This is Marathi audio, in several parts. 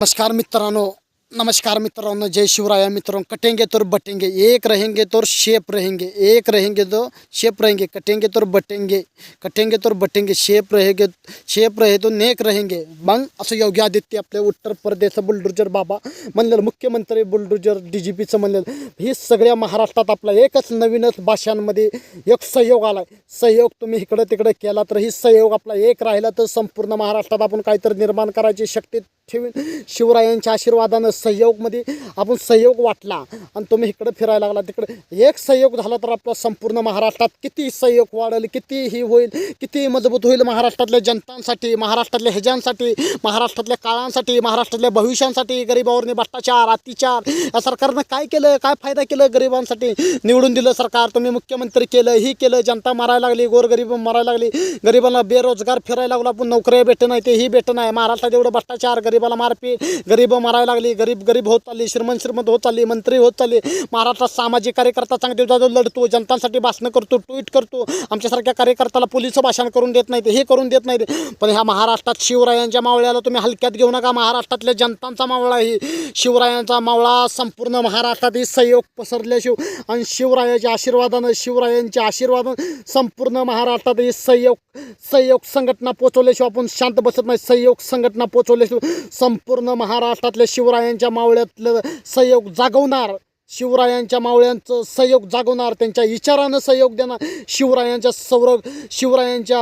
नमस्कार मित्रांनो, जय शिवराया मित्रों। कटेंगे तो बटेंगे, एक रहेंगे तो शेप रहेंगे, एक रहेंगे तो शेप रहेंगे, कटेंगे तो बटेंगे, कटेंगे तो बटेंगे, शेप रहे तो नेक रहेंगे। मग असं योगी आदित्य आपल्या उत्तर प्रदेश बुलडोजर बाबा म्हणलेलं, मुख्यमंत्री बुलडोजर DGPचं म्हणलेलं, ही सगळ्या महाराष्ट्रात आपला एकच नवीनच भाषांमध्ये एक सहयोग आलाय। सहयोग तुम्ही इकडं तिकडं केला तर ही सहयोग आपला एक राहिला तर संपूर्ण महाराष्ट्रात आपण काहीतरी निर्माण करायची शक्ती ठेवीन। शिवरायांच्या आशीर्वादानं सहयोगमध्ये आपण सहयोग वाटला आणि तुम्ही इकडे फिरायला लागला, तिकडे एक सहयोग झाला तर आपला संपूर्ण महाराष्ट्रात किती सहयोग वाढेल, किती ही होईल, किती मजबूत होईल महाराष्ट्रातल्या जनतांसाठी, महाराष्ट्रातल्या ह्याजांसाठी, महाराष्ट्रातल्या काळांसाठी, महाराष्ट्रातल्या भविष्यांसाठी। गरिबावरने भ्रष्टाचार, अत्याचार या सरकारनं काय केलं, काय फायदा केलं गरिबांसाठी? निवडून दिलं सरकार, तुम्ही मुख्यमंत्री केलं, ही केलं, जनता मारायला लागली, गोरगरीब मारायला लागली, गरिबांना बेरोजगार फिरायला लागला, पण नोकऱ्या भेट नाही, ते ही भेट नाही। महाराष्ट्रात एवढं भ्रष्टाचार, गरिबाला मारपीट, गरीब मारायला लागली, गरीब होत चालली, श्रीमंत होत चालली, मंत्री होत चालली। महाराष्ट्रात सामाजिक कार्यकर्ता चांगले लढतो, जनतांसाठी भाषण करतो, ट्विट करतो, आमच्यासारख्या कार्यकर्त्याला पोलिस भाषण करून देत नाहीत, हे करून देत नाहीत। पण ह्या महाराष्ट्रात शिवरायांच्या मावळ्याला तुम्ही हलक्यात घेऊ नका। महाराष्ट्रातल्या जनतांचा मावळा ही शिवरायांचा मावळा, संपूर्ण महाराष्ट्रात ही सहयोग पसरल्याशिवाय आणि शिवरायांच्या आशीर्वादानं संपूर्ण महाराष्ट्रात ही सहयोग संघटना पोचवल्याशिवाय आपण शांत बसत नाही। सहयोग संघटना पोचवल्याशिवाय संपूर्ण महाराष्ट्रातल्या शिवरायांच्या मावळ्यातलं सहयोग जागवणार, शिवरायांच्या मावळ्यांचं सहयोग जागवणार, त्यांच्या विचारानं सहयोग देणार, शिवरायांच्या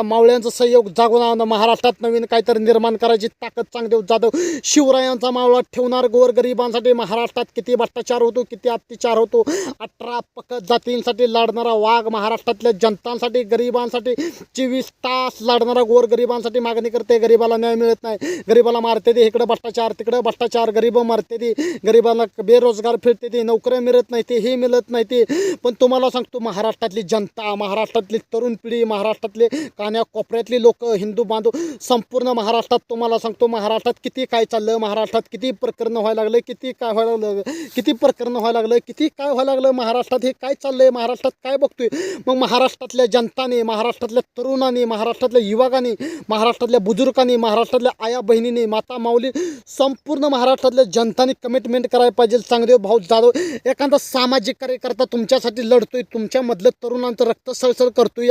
मावळ्यांचं सहयोग जागवणार। महाराष्ट्रात नवीन काहीतरी निर्माण करायची ताकद चांगदेव जाधव शिवरायांचा मावळा ठेवणार। गोरगरिबांसाठी महाराष्ट्रात किती भ्रष्टाचार होतो, किती अत्याचार होतो, 18 पकड जातींसाठी लढणारा वाघ महाराष्ट्रातल्या जनतांसाठी, गरिबांसाठी 24 तास लढणारा, गोरगरिबांसाठी मागणी करते। गरिबाला न्याय मिळत नाही, गरिबाला मारते ते, इकडं भ्रष्टाचार तिकडं भ्रष्टाचार, गरीब मारते ती, गरिबांना बेरोजगार फिरते ती, नोकऱ्या मिळत नाही ते, हे मिळत नाही ते। पण तुम्हाला सांगतो, महाराष्ट्रातली जनता, महाराष्ट्रातली तरुण पिढी, महाराष्ट्रातले कान्या कोपऱ्यातली लोक, हिंदू बांधव, संपूर्ण महाराष्ट्रात तुम्हाला सांगतो, महाराष्ट्रात किती काय चाललं, महाराष्ट्रात किती प्रकरण व्हायला लागलं, किती काय व्हायला लागलं, किती प्रकरण व्हायला लागलं, किती काय व्हायला लागलं, महाराष्ट्रात हे काय चाललंय, महाराष्ट्रात काय बघतोय। मग महाराष्ट्रातल्या जनताने, महाराष्ट्रातल्या तरुणांनी, महाराष्ट्रातल्या युवकांनी, महाराष्ट्रातल्या बुजुर्गांनी, महाराष्ट्रातल्या आया बहिणींनी, माता माऊली, संपूर्ण महाराष्ट्रातल्या जनतांनी कमिटमेंट करायला पाहिजे। चांगदेव भाऊ जाधव एखादा सामाजिक कार्यकर्ता तुमच्यासाठी लढतोय, तुमच्यामधलं तरुणांचं रक्त सळसळ करतोय,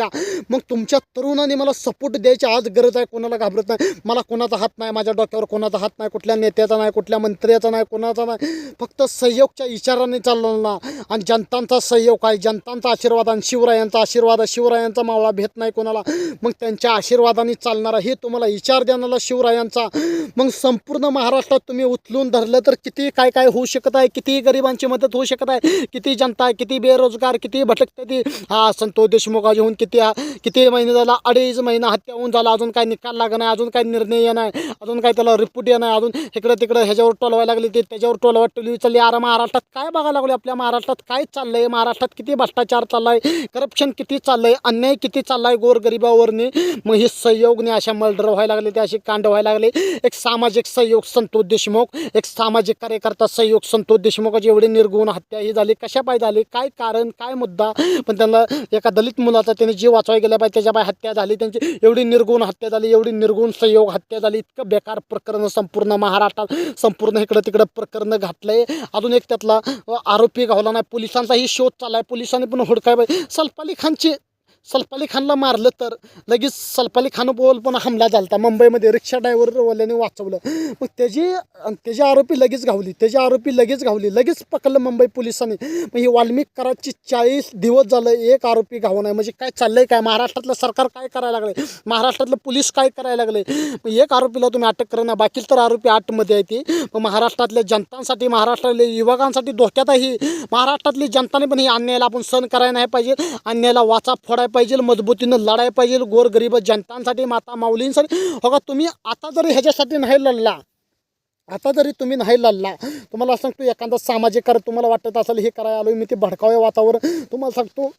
मग तुमच्या तरुणांनी मला सपोर्ट द्यायची आज गरज आहे। कोणाला घाबरत नाही, मला कोणाचा हात नाही, माझ्या डोक्यावर कोणाचा हात नाही, कुठल्या नेत्याचा नाही, कुठल्या मंत्र्याचा नाही, कोणाचा नाही, फक्त सहयोगच्या विचाराने चाललं ना। आणि जनतांचा सहयोग आहे, जनतांचा आशीर्वाद आणि शिवरायांचा आशीर्वाद, शिवरायांचा मावळा भेट नाही कोणाला, मग त्यांच्या आशीर्वादाने चालणारा, हे तुम्हाला विचार देणारा शिवरायांचा। मग संपूर्ण महाराष्ट्रात तुम्ही उचलून धरलं तर किती काय काय होऊ शकत आहे, किती गरिबांची मदत होऊ शकत आहे, किती जनता आहे, किती बेरोजगार, किती भटकते ती। संतोष देशमुख होऊन किती महिने झाला, 2.5 महिना हत्या होऊन झाला, अजून काय निकाल लागला नाही, अजून काय निर्णय नाही, अजून काय त्याला रिपोर्ट नाही, अजून इकडं तिकडं ह्याच्यावर टोलवायला लागली, ते त्याच्यावर टोलवी चालली। अरे महाराष्ट्रात काय बघायला लागले, आपल्या महाराष्ट्रात काय चाललंय, महाराष्ट्रात किती भ्रष्टाचार चाललाय, करप्शन किती चाललंय, अन्याय किती चाललाय गोरगरिबावरने। मग हे सहयोगने अशा मर्डर व्हायला लागले, ते असे कांड व्हायला लागले। एक सामाजिक सहयोग संतोष देशमुख, एक सामाजिक कार्यकर्ता सहयोग संतोष देशमुखाची एवढी निर्गुण हत्या ही झाली, कशा पाय झाली, काय कारण, काय मुद्दा? पण त्यांना एका दलित मुलाचा त्याने जीव वाचवायला गेला पाहिजे, त्याच्या पाय हत्या झाली, त्यांची एवढी निर्गुण हत्या झाली, एवढी निर्गुण सहयोग हत्या झाली। इतकं बेकार प्रकरण संपूर्ण महाराष्ट्रात, संपूर्ण इकडं तिकडं प्रकरण घातलंय। अजून एक त्यातला आरोपी गावला नाही, पोलिसांचाही शोध चाललाय, पोलिसांनी पण हुडकाय पाहिजे। सल्फ खानला मारलं तर लगेच सल्फ खानवर पण हमला झाला मुंबईमध्ये, रिक्षा ड्रायव्हरवाल्याने वाचवलं, मग त्याची आरोपी लगेच घावली, लगेच पकडलं मुंबई पोलिसांनी। मग ही वाल्मिक कराडची 40 दिवस झालं एक आरोपी घाव नाही, म्हणजे काय चाललंय, काय महाराष्ट्रातलं सरकार काय करायला लागलंय, महाराष्ट्रातलं पोलीस काय करायला लागले। मग एक आरोपीला तुम्ही अटक करा ना, बाकी तर आरोपी आतमध्ये आहे ती। मग महाराष्ट्रातल्या जनतांसाठी, महाराष्ट्रातल्या युवकांसाठी धोक्यात आहे। महाराष्ट्रातली जनताने पण ही अन्यायाला आपण सहन करायला नाही पाहिजे, अन्यायाला वाचा फोडायला पाहिजे, मजबूतीनं लढायला पाहिजे, गोरगरीब जनतांसाठी, माता माऊलींसाठी। हो का, तुम्ही आता जरी ह्याच्यासाठी नाही लढला, तुम्हाला सांगतो, एखादा सामाजिक कार्य तुम्हाला वाटत असेल हे करायला आलोय मी, ते भडकावे वातावरण तुम्हाला सांगतो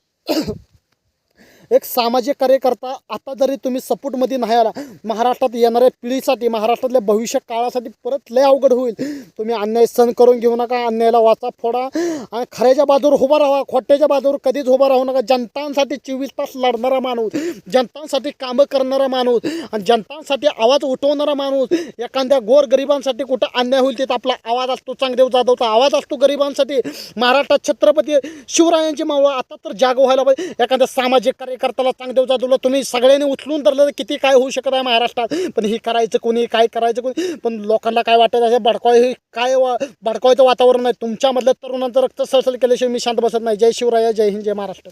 एक सामाजिक कार्यकर्ता आता जरी तुम्ही सपोर्टमध्ये नाही आला, महाराष्ट्रात येणाऱ्या पिढीसाठी, महाराष्ट्रातल्या भविष्य काळासाठी परत लय अवघड होईल. तुम्ही अन्याय सहन करून घेऊ नका, अन्यायाला वाचा फोडा आणि खऱ्याच्या बाजूवर उभा राहा, खोट्याच्या बाजूवर कधीच उभा राहू नका. जनतांसाठी 24 तास लढणारा माणूस, जनतांसाठी कामं करणारा माणूस आणि जनतांसाठी आवाज उठवणारा माणूस. एखाद्या गोरगरिबांसाठी कुठं अन्याय होईल तिथं आपला आवाज असतो. चांगदेव जाधवचा आवाज असतो गरिबांसाठी. महाराष्ट्रात छत्रपती शिवरायांची मावळं आता तर जाग व्हायला पाहिजे. एखाद्या सामाजिक कार्यकर्त्याला चांगदेव जाधवला तुम्ही सगळ्यांनी उचलून धरलं तर किती काय होऊ शकत आहे महाराष्ट्रात. पण ही करायचं कोणी, काय करायचं कोणी. पण लोकांना काय वाटत असं भडकवायचं वातावरण आहे. तुमच्यामधलं तरुणांचं रक्त सळसळ केल्याशिवाय मी शांत बसत नाही. जय शिवराय, जय हिंद, जय महाराष्ट्र.